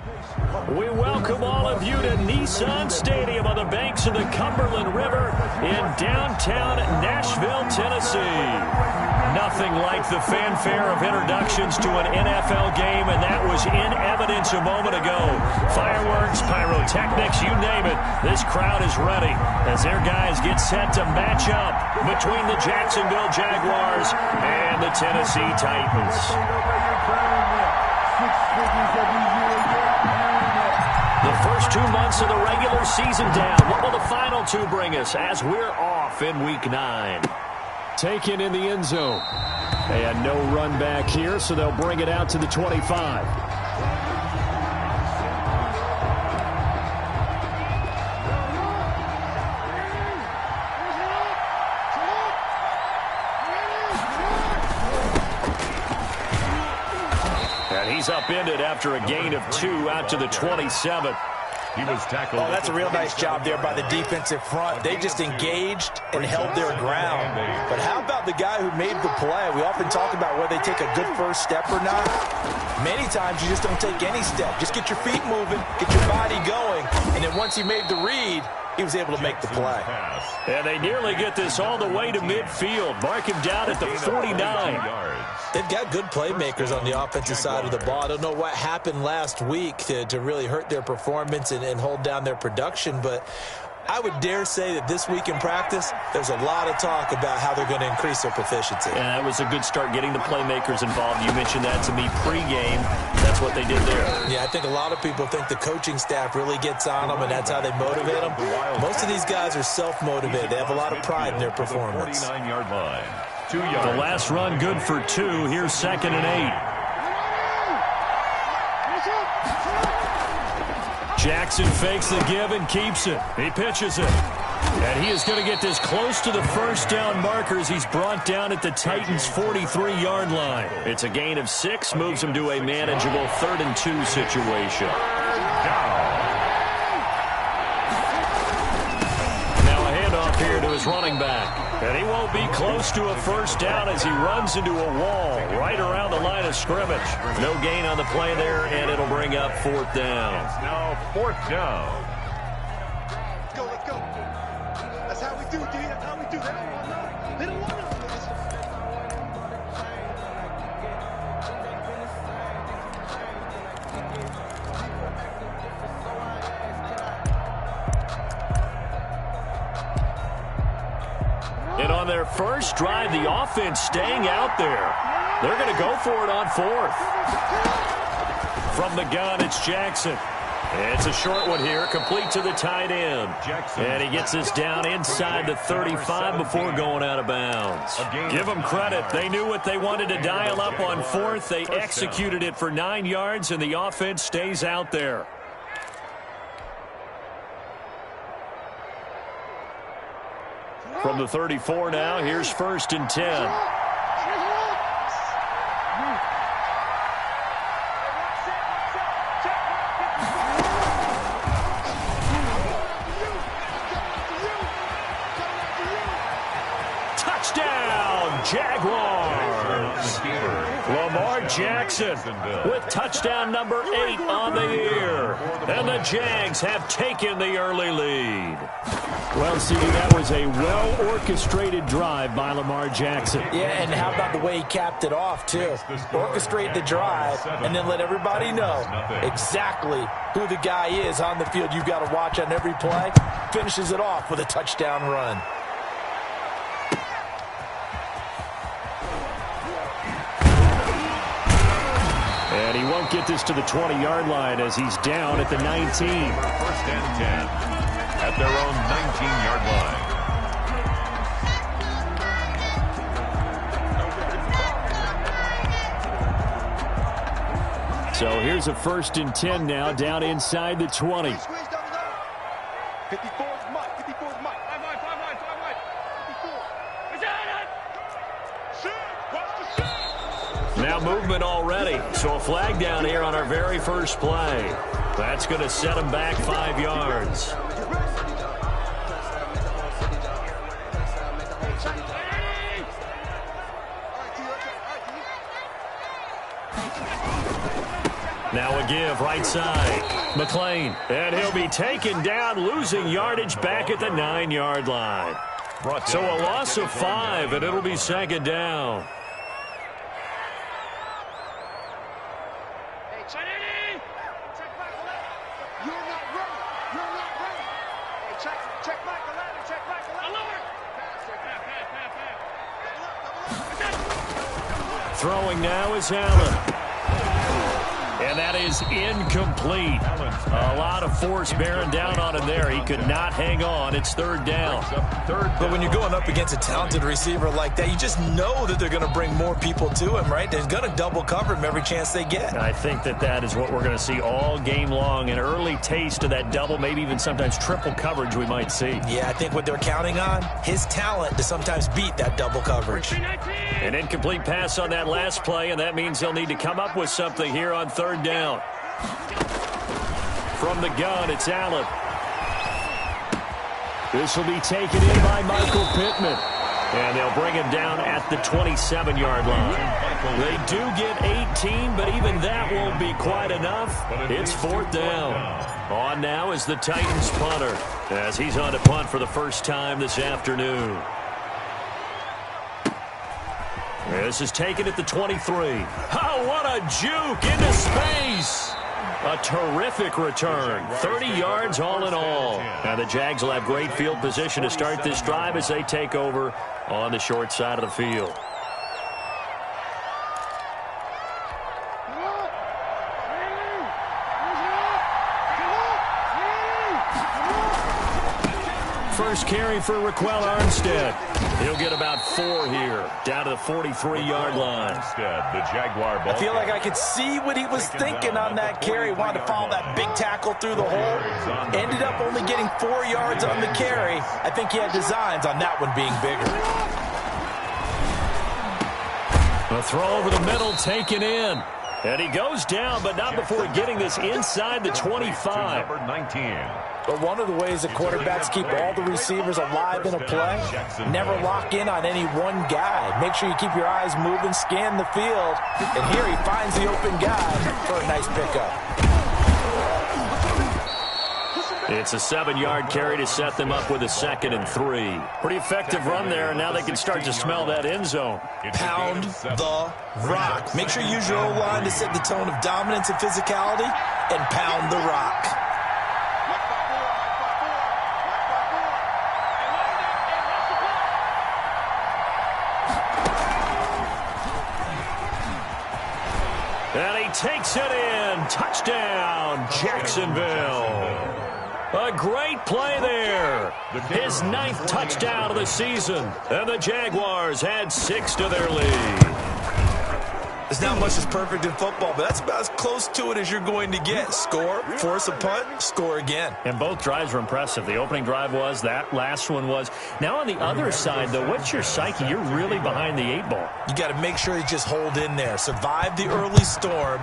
We welcome all of you to Nissan Stadium on the banks of the Cumberland River in downtown Nashville, Tennessee. Nothing like the fanfare of introductions to an NFL game, and that was in evidence a moment ago. Fireworks, pyrotechnics, you name it. This crowd is ready as their guys get set to match up between the Jacksonville Jaguars and the Tennessee Titans. The first 2 months of the regular season down. What will the final two bring us as we're off in Week 9? Taken in the end zone. And no run back here, so they'll bring it out to the 25. And he's upended after a gain of 2 out to the 27. He was tackled. Oh, that's a real nice job there by the defensive front. They just engaged and held their ground. But how about the guy who made the play? We often talk about whether they take a good first step or not. Many times you just don't take any step. Just get your feet moving, get your body going, and then once he made the read, he was able to make the play. And they nearly get this all the way to midfield. Mark him down at the 49. They've got good playmakers on the offensive side of the ball. I don't know what happened last week to really hurt their performance and hold down their production, but I would dare say that this week in practice, there's a lot of talk about how they're going to increase their proficiency. And that was a good start getting the playmakers involved. You mentioned that to me pregame. That's what they did there. Yeah, I think a lot of people think the coaching staff really gets on them, and that's how they motivate them. Most of these guys are self-motivated. They have a lot of pride in their performance. 49-yard line. 2 yards. The last run good for 2. Here's 2nd and 8. Jackson fakes the give and keeps it. He pitches it. And he is going to get this close to the first down markers. He's brought down at the Titans' 43-yard line. It's a gain of 6, moves him to a manageable 3rd and 2 situation. Now a handoff here to his running back. And he won't be close to a first down as he runs into a wall right around the line of scrimmage. No gain on the play there, and it'll bring up 4th down. It's now 4th down. Let's go, let's go. That's how we do, D. That's how we do. They don't want to know. They don't want to know. And on their first drive, the offense staying out there. They're going to go for it on 4th. From the gun, it's Jackson. It's a short one here, complete to the tight end. And he gets this down inside the 35 before going out of bounds. Give them credit. They knew what they wanted to dial up on 4th. They executed it for 9 yards, and the offense stays out there. From the 34 now, here's 1st and 10. Touchdown, Jaguars! Lamar Jackson with touchdown number 8 on the year. And the Jags have taken the early lead. Well, Stevie, that was a well-orchestrated drive by Lamar Jackson. Yeah, and how about the way he capped it off, too? Orchestrate the drive and then let everybody know exactly who the guy is on the field you've got to watch on every play. Finishes it off with a touchdown run. And he won't get this to the 20-yard line as he's down at the 19. 1st and 10. At their own 19-yard line. So here's a 1st and 10 now, down inside the 20. 54's Mike. 54's Mike. 5 wide. 54. Now movement already. So a flag down here on our very first play. That's going to set him back 5 yards. Now a give right side. McLean. And he'll be taken down, losing yardage back at the 9-yard line. So a loss of 5, and it'll be second down. Throwing now is Allen. And that is incomplete. A lot of force bearing down on him there. He could not hang on. It's third down. But when you're going up against a talented receiver like that, you just know that they're going to bring more people to him, right? They're going to double cover him every chance they get. I think that is what we're going to see all game long. An early taste of that double, maybe even sometimes triple coverage we might see. Yeah, I think what they're counting on, his talent to sometimes beat that double coverage. An incomplete pass on that last play, and that means they'll need to come up with something here on third down. From the gun, it's Allen. This will be taken in by Michael Pittman. And they'll bring him down at the 27-yard line. They do get 18, but even that won't be quite enough. It's fourth down. On now is the Titans punter, as he's on to punt for the first time this afternoon. This is taken at the 23. Oh, what a juke into space. A terrific return. 30 yards all in all. Now the Jags will have great field position to start this drive as they take over on the short side of the field. First carry for Raquel Armstead. He'll get about 4 here, down to the 43-yard line. The Jaguar ball. I feel like I could see what he was thinking on that carry. Wanted to follow that big tackle through the hole. Ended up only getting 4 yards on the carry. I think he had designs on that one being bigger. A throw over the middle, taken in. And he goes down, but not before getting this inside the 25. Number 19. But one of the ways that quarterbacks keep all the receivers alive in a play, never lock in on any one guy. Make sure you keep your eyes moving, scan the field. And here he finds the open guy for a nice pickup. It's a 7-yard carry to set them up with a 2nd and 3. Pretty effective run there, and now they can start to smell that end zone. Pound the rock. Make sure you use your O-line to set the tone of dominance and physicality, and pound the rock. And he takes it in. Touchdown, Jacksonville. A great play there. His 9th touchdown of the season. And the Jaguars add 6 to their lead. There's not much that's perfect in football, but that's about as close to it as you're going to get. Score, force a punt, score again. And both drives were impressive. The opening drive was, that last one was. Now on the other side, though, what's your psyche? You're really behind the 8 ball. You got to make sure you just hold in there. Survive the early storm,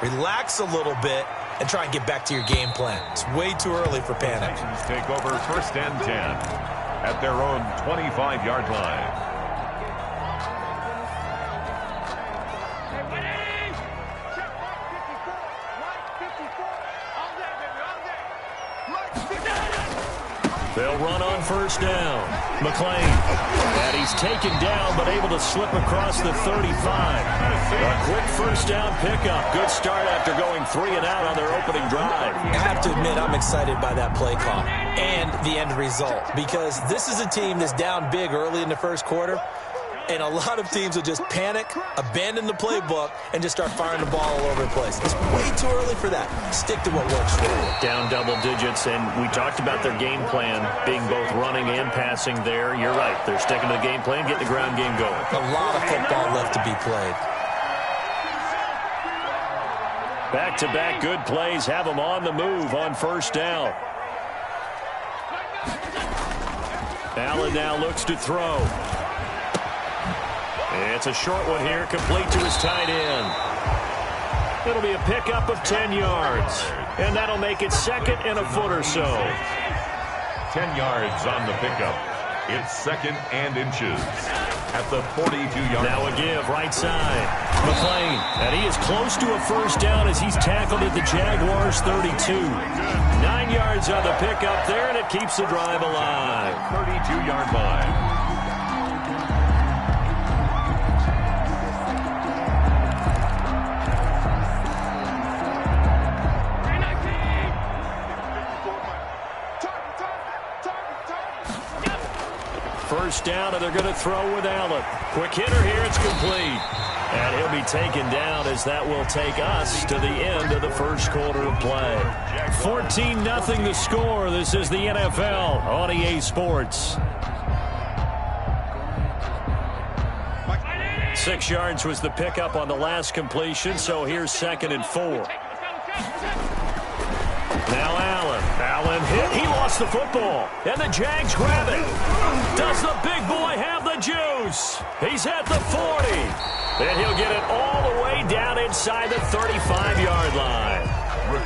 relax a little bit, and try and get back to your game plan. It's way too early for panic. Take over 1st and 10 at their own 25-yard line. They'll run on 1st down. McLean. And he's taken down, but able to slip across the 35. A quick 1st down pickup. Good start after going 3 and out on their opening drive. I have to admit, I'm excited by that play call and the end result, because this is a team that's down big early in the first quarter, and a lot of teams will just panic, abandon the playbook, and just start firing the ball all over the place. It's way too early for that. Stick to what works for you. Down double digits, and we talked about their game plan being both running and passing there. You're right. They're sticking to the game plan, getting the ground game going. A lot of football left to be played. Back-to-back good plays have them on the move on 1st down. Allen now looks to throw. It's a short one here, complete to his tight end. It'll be a pickup of 10 yards, and that'll make it 2nd and a foot or so. 10 yards on the pickup. It's 2nd and inches at the 42-yard line. Now a give, right side. McClain, and he is close to a first down as he's tackled at the Jaguars' 32. 9 yards on the pickup there, and it keeps the drive alive. 32-yard line. First down, and they're going to throw with Allen. Quick hitter here, it's complete. And he'll be taken down as that will take us to the end of the first quarter of play. 14-0 the score. This is the NFL on EA Sports. 6 yards was the pickup on the last completion, so here's 2nd and 4. Now Allen. Allen hit. He lost the football. And the Jags grab it. Does the big boy have the juice? He's at the 40. And he'll get it all the way down inside the 35-yard line.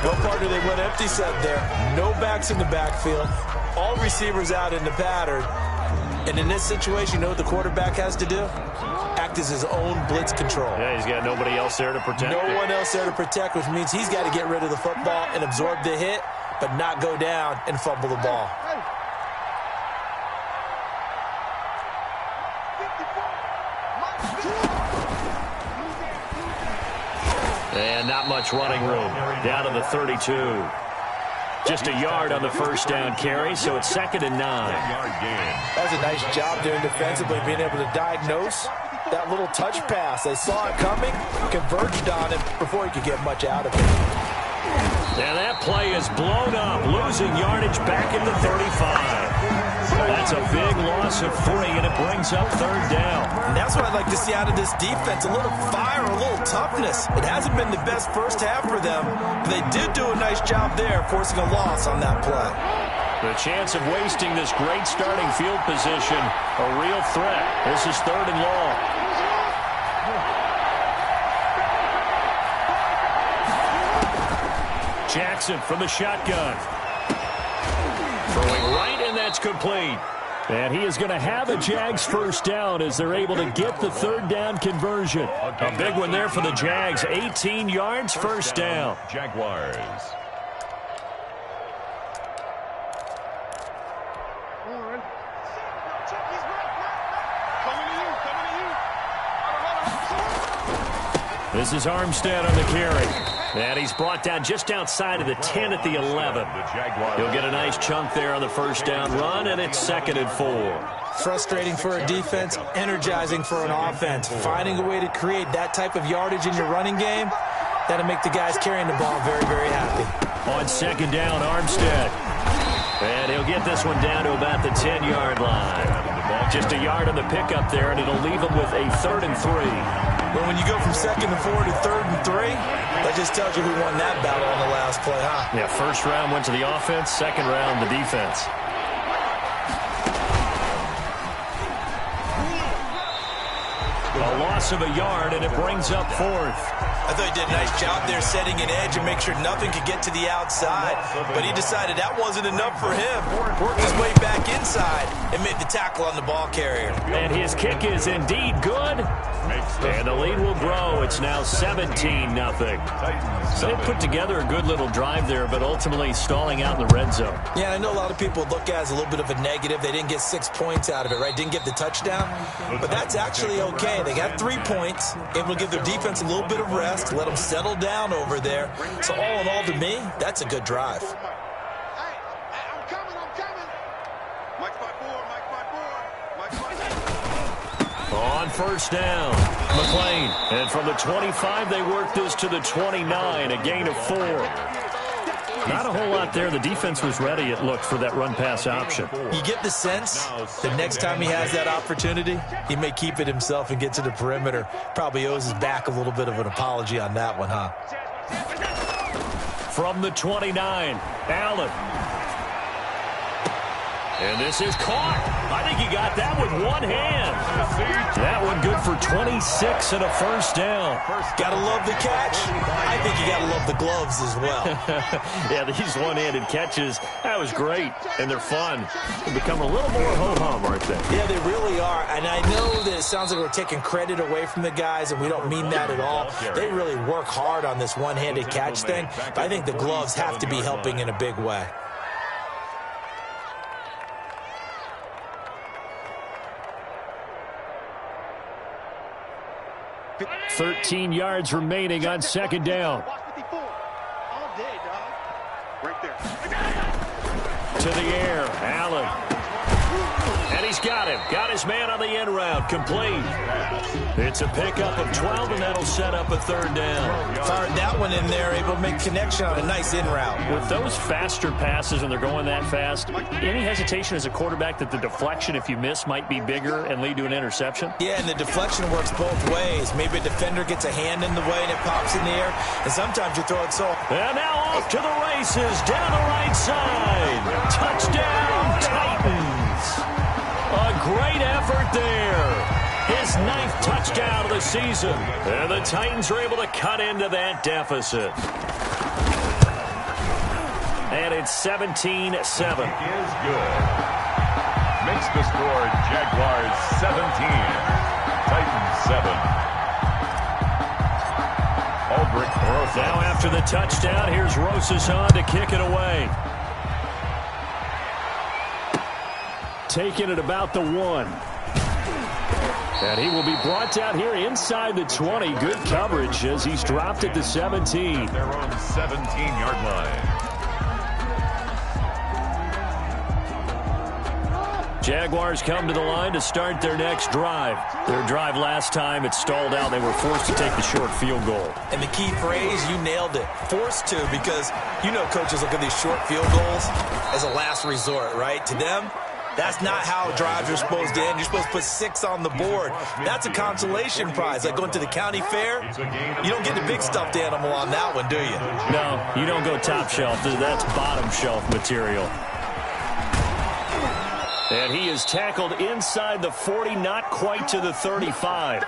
No partner, they went empty set there. No backs in the backfield. All receivers out in the pattern. And in this situation, you know what the quarterback has to do? Act as his own blitz control. Yeah, he's got nobody else there to protect. No one else there to protect, which means he's got to get rid of the football and absorb the hit, but not go down and fumble the ball. And not much running room. Down to the 32. Just a yard on the first down carry, so it's 2nd and 9. That was a nice job there defensively, being able to diagnose that little touch pass. They saw it coming, converged on it before he could get much out of it. And that play is blown up, losing yardage back in the 35. That's a big loss of 3, and it brings up 3rd down. And that's what I'd like to see out of this defense, a little fire, a little toughness. It hasn't been the best first half for them, but they did do a nice job there, forcing a loss on that play. The chance of wasting this great starting field position, a real threat. This is 3rd and long. Jackson from the shotgun. Throwing right, and that's complete. And he is going to have a Jags first down as they're able to get the 3rd down conversion. A big one there for the Jags. 18 yards, first down. Jaguars. This is Armstead on the carry. And he's brought down just outside of the 10 at the 11. He'll get a nice chunk there on the first down run, and it's 2nd and 4. Frustrating for a defense, energizing for an offense. Finding a way to create that type of yardage in your running game, that'll make the guys carrying the ball very, very happy. On 2nd down, Armstead. And he'll get this one down to about the 10-yard line. Just a yard on the pickup there, and it'll leave him with a 3rd and 3. But when you go from 2nd and 4 to 3rd and 3, that just tells you who won that battle on the last play, huh? Yeah, first round went to the offense, second round the defense. A loss of a yard, and it brings up 4th. I thought he did a nice job there setting an edge and make sure nothing could get to the outside. But he decided that wasn't enough for him. Worked his way back inside and made the tackle on the ball carrier. And his kick is indeed good. And the lead will grow. It's now 17-0. So they put together a good little drive there, but ultimately stalling out in the red zone. Yeah, I know a lot of people look at it as a little bit of a negative. They didn't get 6 points out of it, right? Didn't get the touchdown. But that's actually okay. They got 3 points, able to give their defense a little bit of rest, let them settle down over there. So all in all, to me, that's a good drive. On first down, McClain. And from the 25, they work this to the 29, a gain of 4. Not a whole lot there. The defense was ready, it looked, for that run-pass option. You get the sense the next time he has that opportunity, he may keep it himself and get to the perimeter. Probably owes his back a little bit of an apology on that one, huh? From the 29, Allen. And this is caught. I think he got that with one hand. That one good for 26 and a first down. Gotta love the catch. I think you gotta love the gloves as well. Yeah, these one-handed catches, that was great, and they're fun. They become a little more ho-hum, aren't they? Yeah, they really are, and I know that it sounds like we're taking credit away from the guys, and we don't mean that at all. They really work hard on this one-handed catch thing, but I think the gloves have to be helping in a big way. 13 yards remaining on second down. All day, dog. Right there. To the air, Allen. And he's got him. Got his man on the end route. Complete. It's a pickup of 12, and that'll set up a third down. Fired that one in there, able to make connection on a nice in route. With those faster passes, when they're going that fast, any hesitation as a quarterback that the deflection, if you miss, might be bigger and lead to an interception? Yeah, and the deflection works both ways. Maybe a defender gets a hand in the way and it pops in the air, and sometimes you throw it so. And now off to the races, down the right side. Touchdown, Titans. A great effort there. His 9th touchdown of the season. And the Titans are able to cut into that deficit. And it's 17-7. Is good. Makes the score Jaguars 17. Titans 7. Aldrich throws. Now after the touchdown, here's Rosas on to kick it away. Taking it about the 1. And he will be brought down here inside the 20. Good coverage as he's dropped at the 17. Their own 17-yard line. Jaguars come to the line to start their next drive. Their drive last time, it stalled out. They were forced to take the short field goal. And the key phrase, you nailed it. Forced to, because you know coaches look at these short field goals as a last resort, right? To them, that's not how drives are supposed to end. You're supposed to put 6 on the board. That's a consolation prize. Like going to the county fair, you don't get the big stuffed animal on that one, do you? No, you don't go top shelf. That's bottom shelf material. And he is tackled inside the 40, not quite to the 35.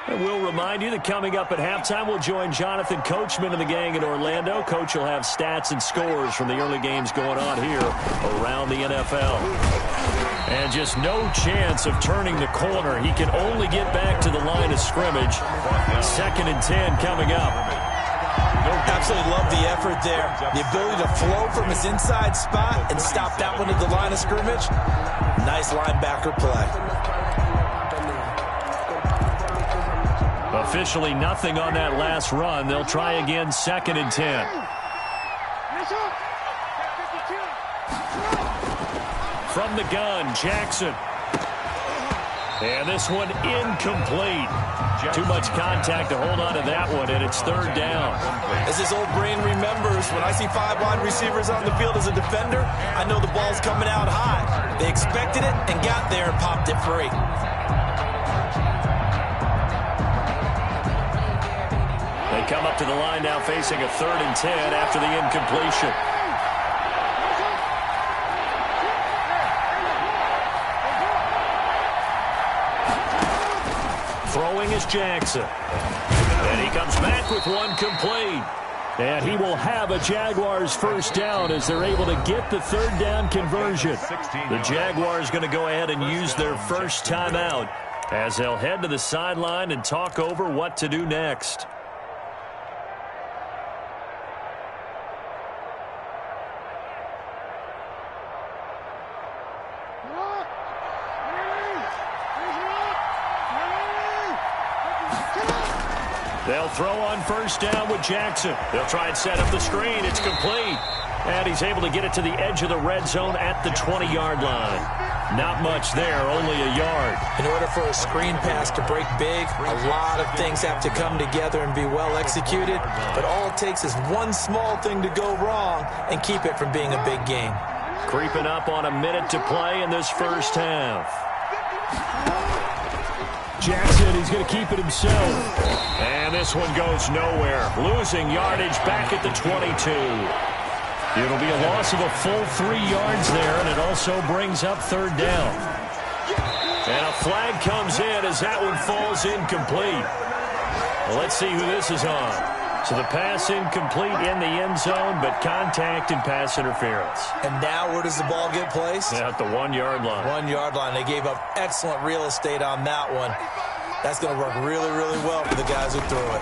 And we'll remind you that coming up at halftime, we'll join Jonathan Coachman and the gang in Orlando. Coach will have stats and scores from the early games going on here around the NFL. And just no chance of turning the corner. He can only get back to the line of scrimmage. 2nd and 10 coming up. Absolutely love the effort there. The ability to flow from his inside spot and stop that one at the line of scrimmage. Nice linebacker play. Officially nothing on that last run. They'll try again, 2nd and 10. From the gun, Jackson. And this one incomplete. Too much contact to hold on to that one, and it's 3rd down. As his old brain remembers, when I see 5 wide receivers on the field as a defender, I know the ball's coming out high. They expected it and got there and popped it free. They come up to the line now facing a 3rd and 10 after the incompletion. Throwing is Jackson. And he comes back with one complete. And he will have a Jaguars first down as they're able to get the 3rd down conversion. The Jaguars going to go ahead and use their first timeout as they'll head to the sideline and talk over what to do next. They'll throw on first down with Jackson. They'll try and set up the screen. It's complete. And he's able to get it to the edge of the red zone at the 20-yard line. Not much there, only a yard. In order for a screen pass to break big, a lot of things have to come together and be well executed. But all it takes is one small thing to go wrong and keep it from being a big game. Creeping up on a minute to play in this first half. Jackson, he's going to keep it himself. And this one goes nowhere. Losing yardage back at the 22. It'll be a loss of a full 3 yards there, and it also brings up 3rd down. And a flag comes in as that one falls incomplete. Well, let's see who this is on. So the pass incomplete in the end zone, but contact and pass interference. And now where does the ball get placed? At the 1-yard line. 1-yard line. They gave up excellent real estate on that one. That's going to work really, really well for the guys who threw it.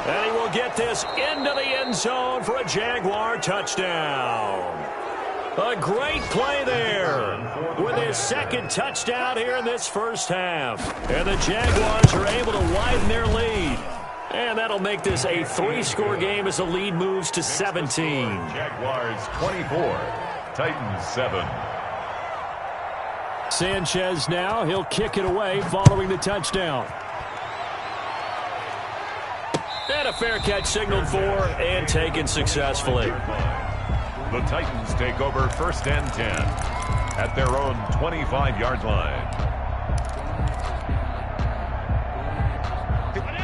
And he will get this into the end zone for a Jaguar touchdown. A great play there with his second touchdown here in this first half. And the Jaguars are able to widen their lead. And that'll make this a 3-score game as the lead moves to 17. Jaguars 24, Titans 7. Sanchez now, he'll kick it away following the touchdown. And a fair catch signaled for and taken successfully. The Titans take over 1st and 10 at their own 25-yard line.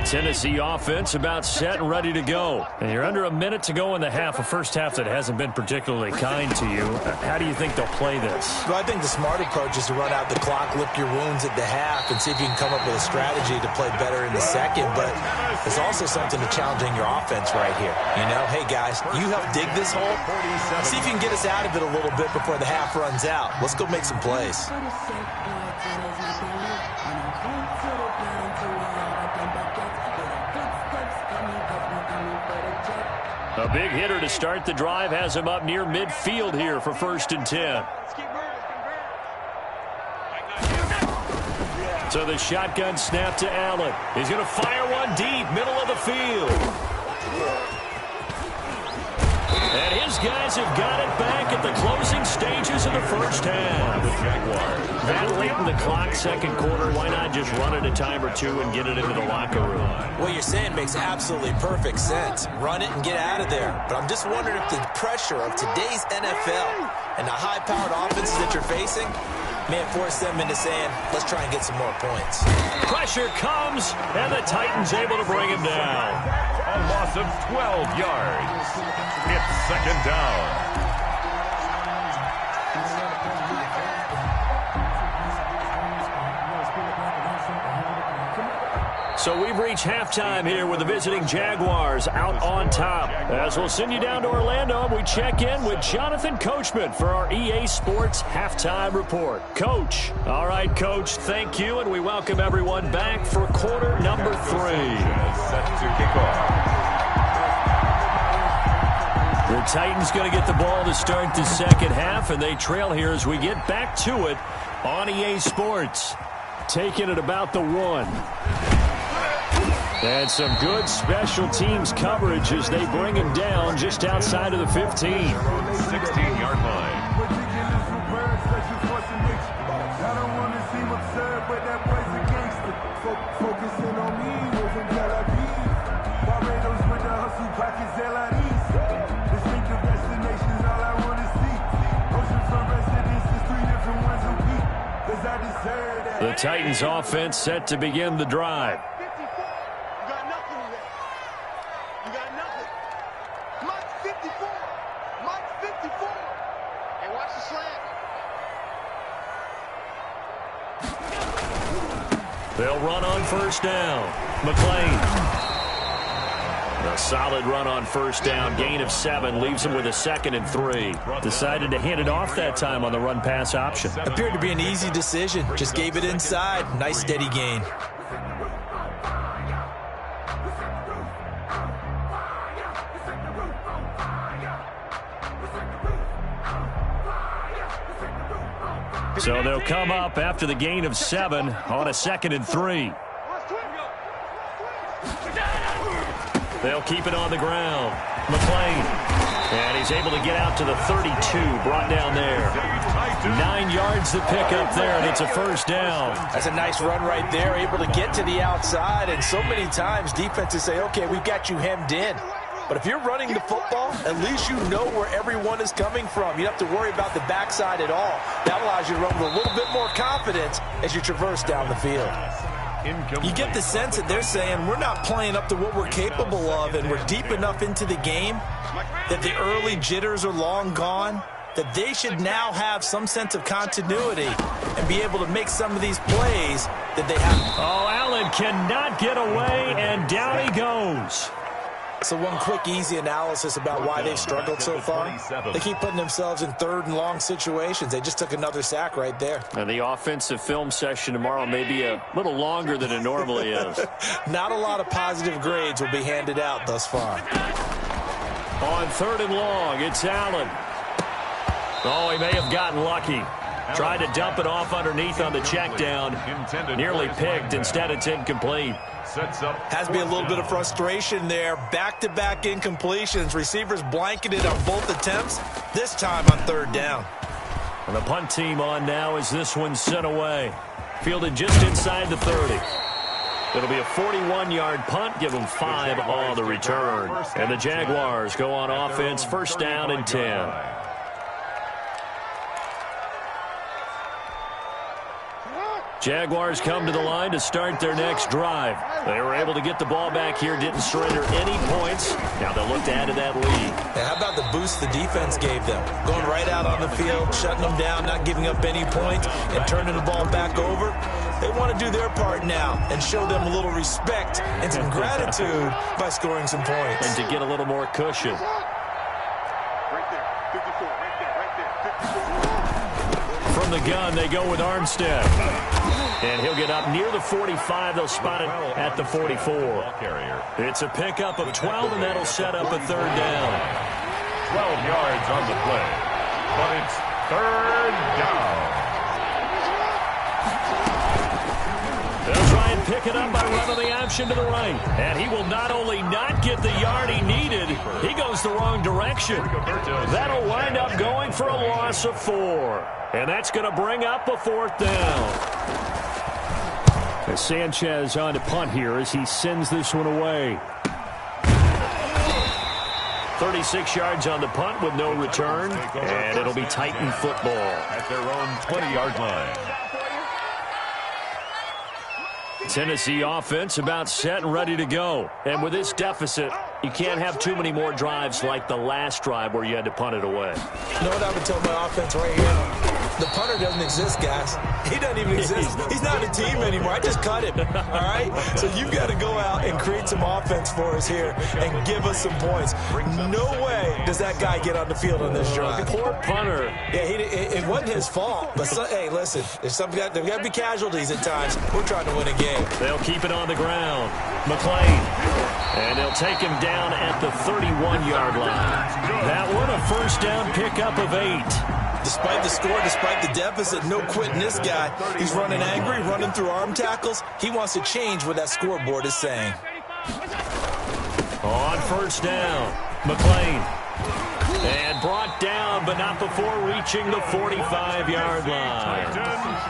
Tennessee offense about set and ready to go. And you're under a minute to go in the half, a first half that hasn't been particularly kind to you. How do you think they'll play this? Well, I think the smart approach is to run out the clock, lick your wounds at the half, and see if you can come up with a strategy to play better in the second. But there's also something to challenging your offense right here. You know, hey, guys, you help dig this hole. See if you can get us out of it a little bit before the half runs out. Let's go make some plays. A big hitter to start the drive has him up near midfield here for 1st and 10. So the shotgun snap to Allen. He's going to fire one deep, middle of the field. And his guys have got it back at the closing stages of the first half. The Jaguars. That late in the clock, second quarter, why not just run it a time or two and get it into the locker room? What you're saying makes absolutely perfect sense. Run it and get out of there. But I'm just wondering if the pressure of today's NFL and the high-powered offenses that you're facing may force them into saying, let's try and get some more points. Pressure comes, and the Titans able to bring him down. A loss of 12 yards. It's 2nd down. So we've reached halftime here with the visiting Jaguars out on top. As we'll send you down to Orlando, and we check in with Jonathan Coachman for our EA Sports Halftime Report. Coach. All right, Coach, thank you, and we welcome everyone back for quarter number 3. Set to kick off. The Titans going to get the ball to start the second half, and they trail here as we get back to it on EA Sports. Taking it about the 1. And some good special teams coverage as they bring him down just outside of the 15. 16-yard line. The Titans offense set to begin the drive. They'll run on first down. McLean. A solid run on first down. Gain of 7 leaves him with a 2nd and 3. Decided to hand it off that time on the run-pass option. Appeared to be an easy decision. Just gave it inside. Nice steady gain. So they'll come up after the gain of 7 on a 2nd and 3. They'll keep it on the ground. McLean. And he's able to get out to the 32, brought down there. 9 yards to pick up there, and it's a first down. That's a nice run right there, able to get to the outside. And so many times defenses say, okay, we've got you hemmed in. But if you're running the football, at least you know where everyone is coming from. You don't have to worry about the backside at all. That allows you to run with a little bit more confidence as you traverse down the field. You get the sense that they're saying we're not playing up to what we're capable of, and we're deep enough into the game that the early jitters are long gone, that they should now have some sense of continuity and be able to make some of these plays that they have. Oh, Allen cannot get away, and down he goes. So one quick, easy analysis about why they've struggled so far. They keep putting themselves in third and long situations. They just took another sack right there. And the offensive film session tomorrow may be a little longer than it normally is. Not a lot of positive grades will be handed out thus far. On third and long, it's Allen. Oh, he may have gotten lucky. Tried to dump it off underneath on the check down. Nearly picked. Instead, it's incomplete. Has to be a little bit of frustration there. Back-to-back incompletions. Receivers blanketed on both attempts, this time on third down. And the punt team on now as this one's sent away. Fielded just inside the 30. It'll be a 41-yard punt. Give them 5 on the return. And the Jaguars go on offense, first down and 10. Jaguars come to the line to start their next drive. They were able to get the ball back here, didn't surrender any points. Now they'll look to add to that lead. How about the boost the defense gave them? Going right out on the field, shutting them down, not giving up any points, and turning the ball back over. They want to do their part now and show them a little respect and some gratitude by scoring some points. And to get a little more cushion. Right there, 54, right there, 54. From the gun, they go with Armstead. And he'll get up near the 45. They'll spot it at the 44. It's a pickup of 12, and that'll set up a third down. 12 yards on the play, but it's third down. They'll try and pick it up by running the option to the right. And he will not only not get the yard he needed, he goes the wrong direction. That'll wind up going for a loss of 4. And that's going to bring up a fourth down. As Sanchez on to punt here as he sends this one away. 36 yards on the punt with no return. And it'll be Titan football. At their own 20-yard line. Tennessee offense about set and ready to go. And with this deficit, you can't have too many more drives like the last drive where you had to punt it away. You know what I would tell my offense right here? The punter doesn't exist, guys. He doesn't even exist. He's not a team anymore. I just cut him, all right? So you've got to go out and create some offense for us here and give us some points. No way does that guy get on the field on this drive. Poor punter. Yeah, it wasn't his fault. But, hey, listen, there's got to be casualties at times. We're trying to win a game. They'll keep it on the ground. McLean. And they'll take him down at the 31-yard line. That one a first down pickup of 8. Despite the score, despite the deficit, no quitting this guy. He's running angry, running through arm tackles. He wants to change what that scoreboard is saying. On first down, McLean. And brought down, but not before reaching the 45-yard line.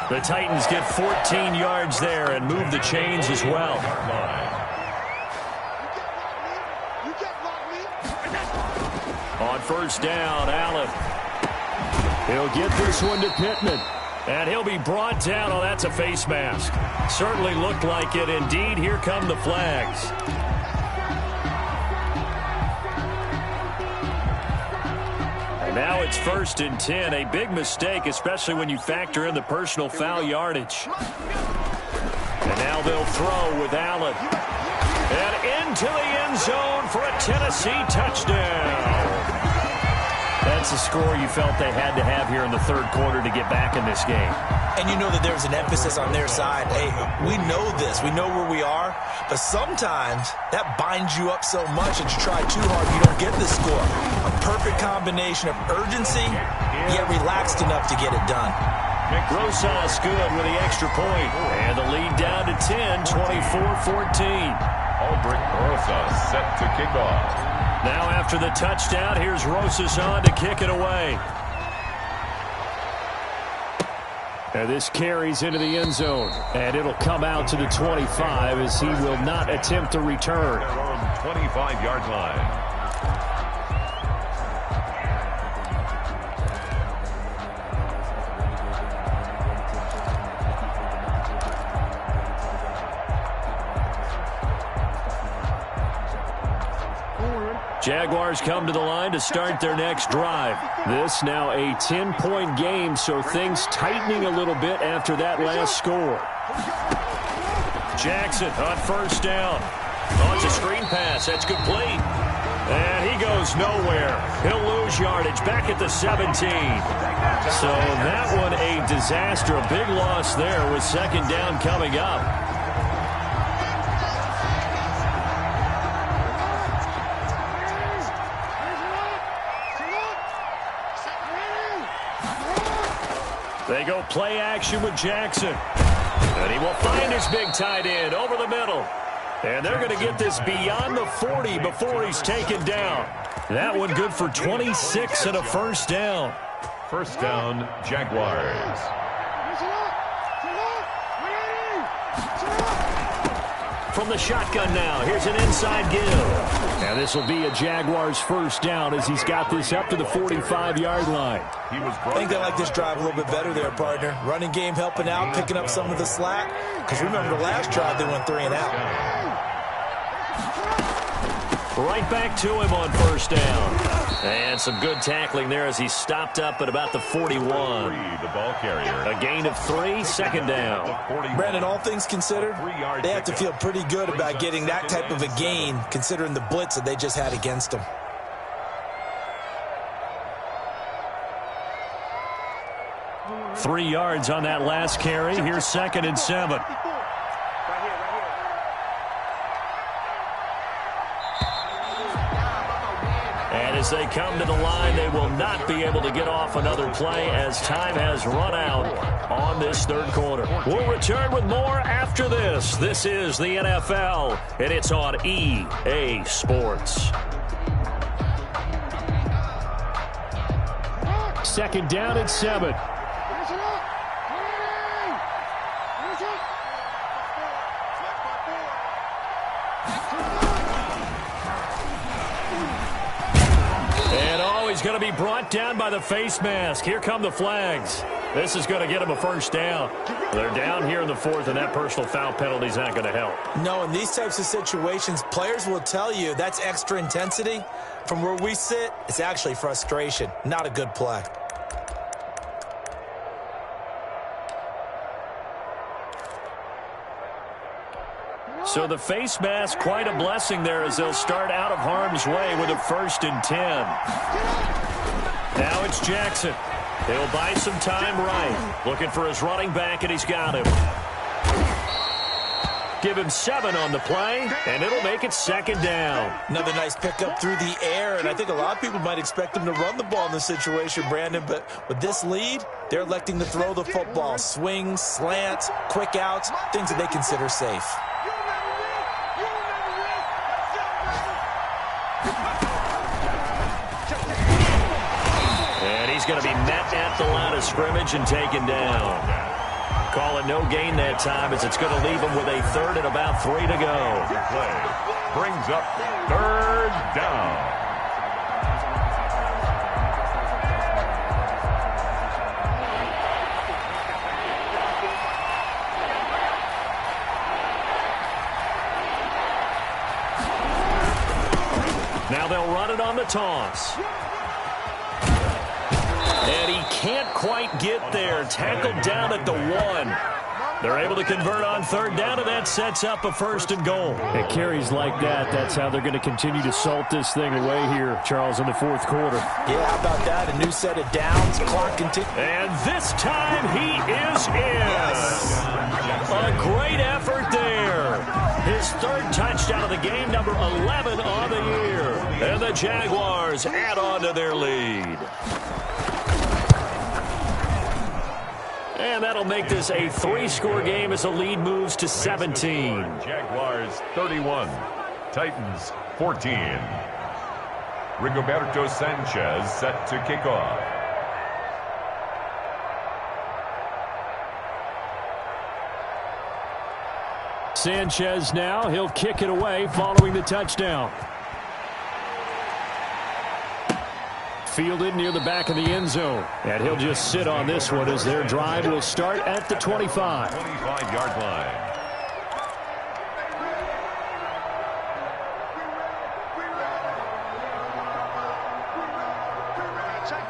The Titans get 14 yards there and move the chains as well. On first down, Allen. He'll get this one to Pittman. And he'll be brought down. Oh, that's a face mask. Certainly looked like it. Indeed, here come the flags. And now it's first and 10. A big mistake, especially when you factor in the personal foul yardage. And now they'll throw with Allen. And into the end zone for a Tennessee touchdown. That's the score you felt they had to have here in the third quarter to get back in this game. And you know that there's an emphasis on their side. Hey, we know this. We know where we are. But sometimes that binds you up so much that you try too hard, you don't get the score. A perfect combination of urgency, yet relaxed enough to get it done. Rosas good with the extra point. And the lead down to 10, 24-14. Aldrich Rosas set to kick off. Now after the touchdown, here's Rosas on to kick it away. And this carries into the end zone. And it'll come out to the 25 as he will not attempt to return. Their own 25-yard line. Jaguars come to the line to start their next drive. This now a 10-point game, so things tightening a little bit after that last score. Jackson on first down. Launch a screen pass. That's complete. And he goes nowhere. He'll lose yardage back at the 17. So that one a disaster. A big loss there with second down coming up. They go play action with Jackson. And he will find his big tight end over the middle. And they're going to get this beyond the 40 before he's taken down. That one good for 26 and a first down. First down, Jaguars. From the shotgun now, here's an inside give. And this will be a Jaguars first down as he's got this up to the 45-yard line. I think they like this drive a little bit better there, partner. Running game helping out, picking up some of the slack. Because remember the last drive, they went 3 and out. Right back to him on first down. And some good tackling there as he stopped up at about the 41. The ball carrier. A gain of 3, second down. Brandon, all things considered, they have to feel pretty good about getting that type of a gain considering the blitz that they just had against them. Three yards on that last carry. Here's second and 7. As they come to the line, they will not be able to get off another play as time has run out on this third quarter. We'll return with more after this. This is the NFL, and it's on EA Sports. Second down and 7. He's going to be brought down by the face mask. Here come the flags. This is going to get him a first down. They're down here in the 4th, and that personal foul penalty is not going to help. No, in these types of situations, players will tell you that's extra intensity. From where we sit, it's actually frustration. Not a good play. So the face mask, quite a blessing there as they'll start out of harm's way with a 1st and 10. Now it's Jackson. He'll buy some time right. Looking for his running back, and he's got him. Give him 7 on the play, and it'll make it second down. Another nice pickup through the air, and I think a lot of people might expect him to run the ball in this situation, Brandon, but with this lead, they're electing to throw the football. Swings, slants, quick outs, things that they consider safe. He's going to be met at the line of scrimmage and taken down. Call it no gain that time as it's going to leave him with a 3rd and about 3 to go. Play brings up 3rd down. Now they'll run it on the toss. And he can't quite get there. Tackled down at the 1. They're able to convert on 3rd down, and that sets up a 1st and goal. It carries like that. That's how they're going to continue to salt this thing away here, Charles, in the 4th quarter. Yeah, how about that? A new set of downs. Clock continues. And this time he is in. Yes. A great effort there. His 3rd touchdown of the game, number 11 on the year. And the Jaguars add on to their lead. And that'll make this a 3-score game as the lead moves to 17. Jaguars 31, Titans 14. Rigoberto Sanchez set to kick off. Sanchez now, he'll kick it away following the touchdown. Fielded near the back of the end zone. And he'll just sit on this one as their drive will start at the 25. 25-yard line.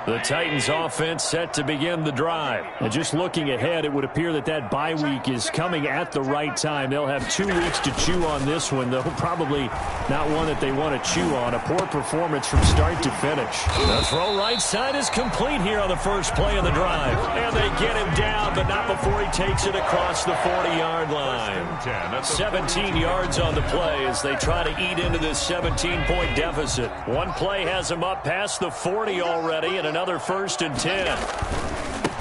The Titans offense set to begin the drive. And just looking ahead, it would appear that that bye week is coming at the right time. They'll have 2 weeks to chew on this one, though probably not one that they want to chew on. A poor performance from start to finish. The throw right side is complete here on the first play of the drive. And they get him down, but not before he takes it across the 40-yard line. 17 yards on the play as they try to eat into this 17-point deficit. One play has them up past the 40 already, and another 1st and 10.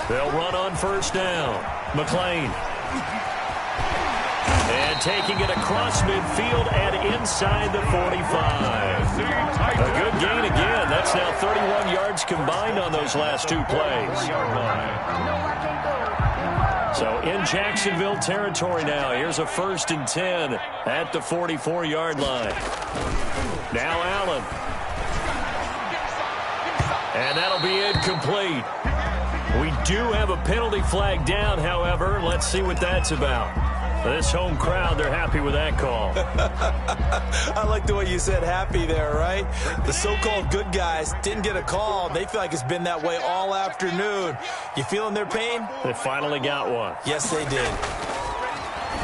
They'll run on first down. McLean. And taking it across midfield and inside the 45. A good gain again. That's now 31 yards combined on those last 2 plays. So in Jacksonville territory now. Here's a 1st and 10 at the 44-yard line. Now Allen. And that'll be incomplete. We do have a penalty flag down, however. Let's see what that's about. This home crowd, they're happy with that call. I like the way you said happy there, right? The so-called good guys didn't get a call. They feel like it's been that way all afternoon. You feeling their pain? They finally got one. Yes, they did.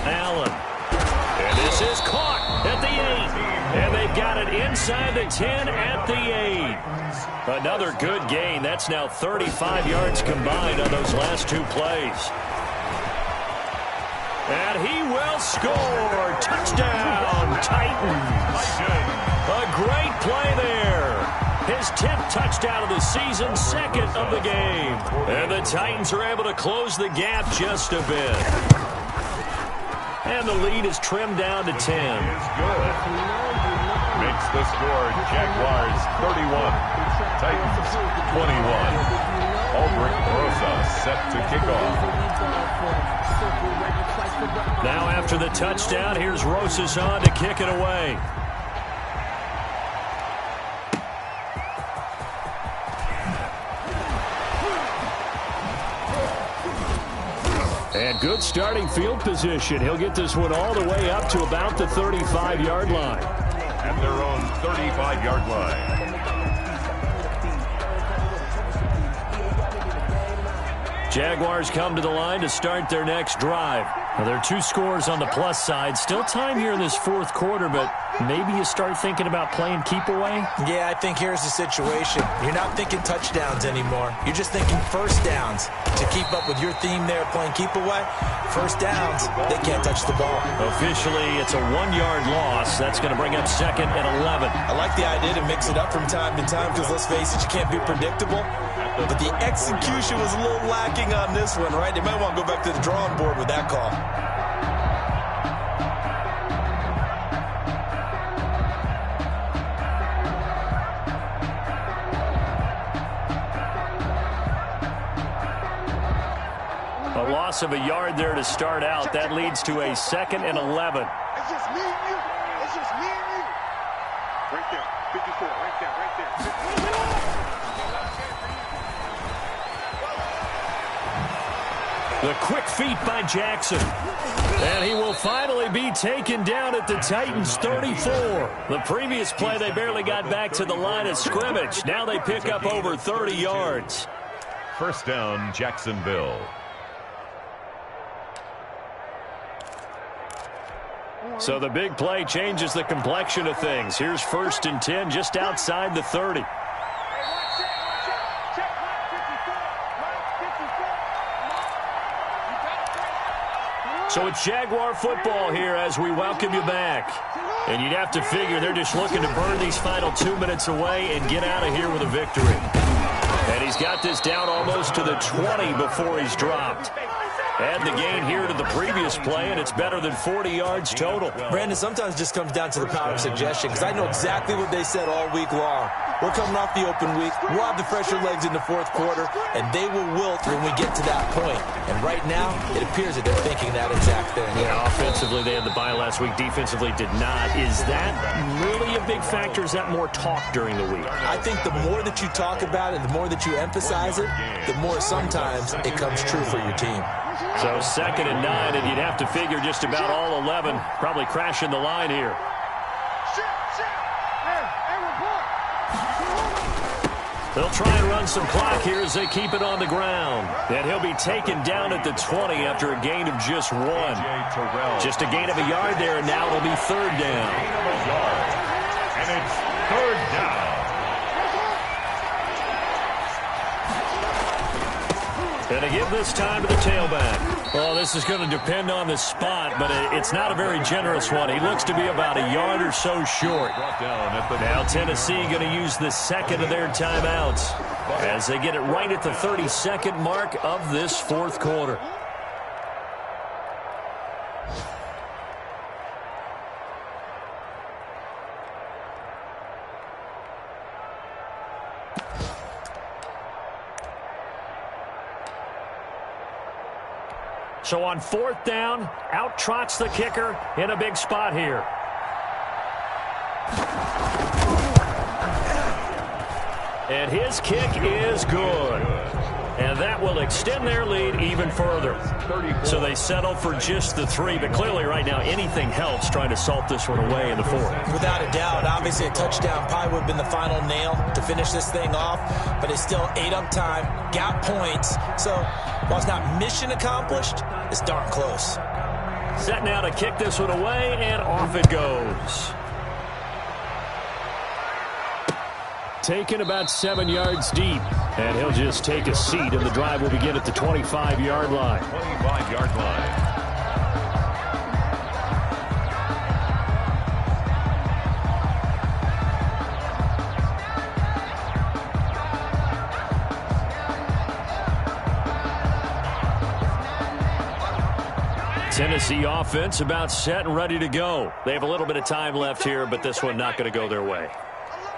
Allen. And this is caught at the 8. And they've got it inside the 10 at the 8. Another good gain. That's now 35 yards combined on those last 2 plays. And he will score. Touchdown, Titans. A great play there. His 10th touchdown of the season, 2nd of the game. And the Titans are able to close the gap just a bit. And the lead is trimmed down to 10. Makes the score Jaguars 31, Titans 21. Albrecht Rosa set to kick off. Now after the touchdown, here's Rosas on to kick it away. And good starting field position. He'll get this one all the way up to about the 35-yard line. At their own 35-yard line. Jaguars come to the line to start their next drive. Now, there are 2 scores on the plus side. Still time here in this 4th quarter, but maybe you start thinking about playing keep away? Yeah, I think here's the situation. You're not thinking touchdowns anymore. You're just thinking first downs. To keep up with your theme there, playing keep away, first downs, they can't touch the ball. Officially, it's a 1-yard loss. That's going to bring up 2nd and 11. I like the idea to mix it up from time to time because, let's face it, you can't be predictable. But the execution was a little lacking on this one, right? They might want to go back to the drawing board with that call. A loss of a yard there to start out. That leads to a 2nd and 11. It's just me and you. It's just me and you. Right there. 54. Right there. Right there. The quick feet by Jackson. And he will finally be taken down at the Titans' 34. The previous play, they barely got back to the line of scrimmage. Now they pick up over 30 yards. First down, Jacksonville. So the big play changes the complexion of things. Here's 1st and 10 just outside the 30. So it's Jaguar football here as we welcome you back. And you'd have to figure they're just looking to burn these final 2 minutes away and get out of here with a victory. And he's got this down almost to the 20 before he's dropped. Add the gain here to the previous play, and it's better than 40 yards total. Brandon, sometimes it just comes down to the power of suggestion, because I know exactly what they said all week long. We're coming off the open week. We'll have the fresher legs in the 4th quarter, and they will wilt when we get to that point. And right now, it appears that they're thinking that exact thing. Yeah, offensively, they had the bye last week. Defensively, did not. Is that really a big factor? Is that more talk during the week? I think the more that you talk about it, the more that you emphasize it, the more sometimes it comes true for your team. So 2nd and 9, and you'd have to figure just about all 11 probably crashing the line here. They'll try and run some clock here as they keep it on the ground. And he'll be taken down at the 20 after a gain of just 1. Just a gain of a yard there, and now it'll be 3rd down. And it's 3rd down. And to give this time to the tailback. Well, this is going to depend on the spot, but it's not a very generous one. He looks to be about a yard or so short. Now Tennessee going to use the second of their timeouts as they get it right at the 32nd mark of this 4th quarter. So on 4th down, out trots the kicker in a big spot here. And his kick is good. And that will extend their lead even further. So they settle for just the 3, but clearly right now anything helps trying to salt this one away in the 4th. Without a doubt, obviously a touchdown probably would have been the final nail to finish this thing off, but it's still ate up time, got points. So while it's not mission accomplished, it's darn close. Set now to kick this one away, and off it goes. Taken about 7 yards deep, and he'll just take a seat, and the drive will begin at the 25-yard line. 25-yard line. Tennessee offense about set and ready to go. They have a little bit of time left here, but this one not going to go their way.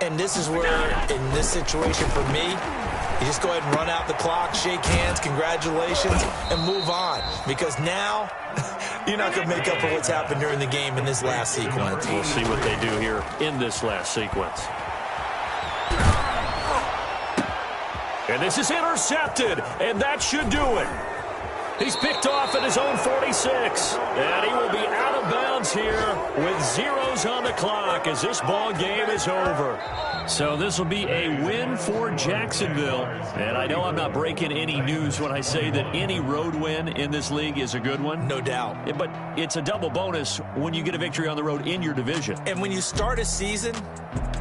And this is where, in this situation for me, you just go ahead and run out the clock, shake hands, congratulations, and move on. Because now, you're not going to make up for what's happened during the game in this last sequence. We'll see what they do here in this last sequence. And this is intercepted, and that should do it. He's picked off at his own 46, and he will be out of bounds here with zeros on the clock as this ball game is over. So this will be a win for Jacksonville, and I know I'm not breaking any news when I say that any road win in this league is a good one. No doubt. But it's a double bonus when you get a victory on the road in your division. And when you start a season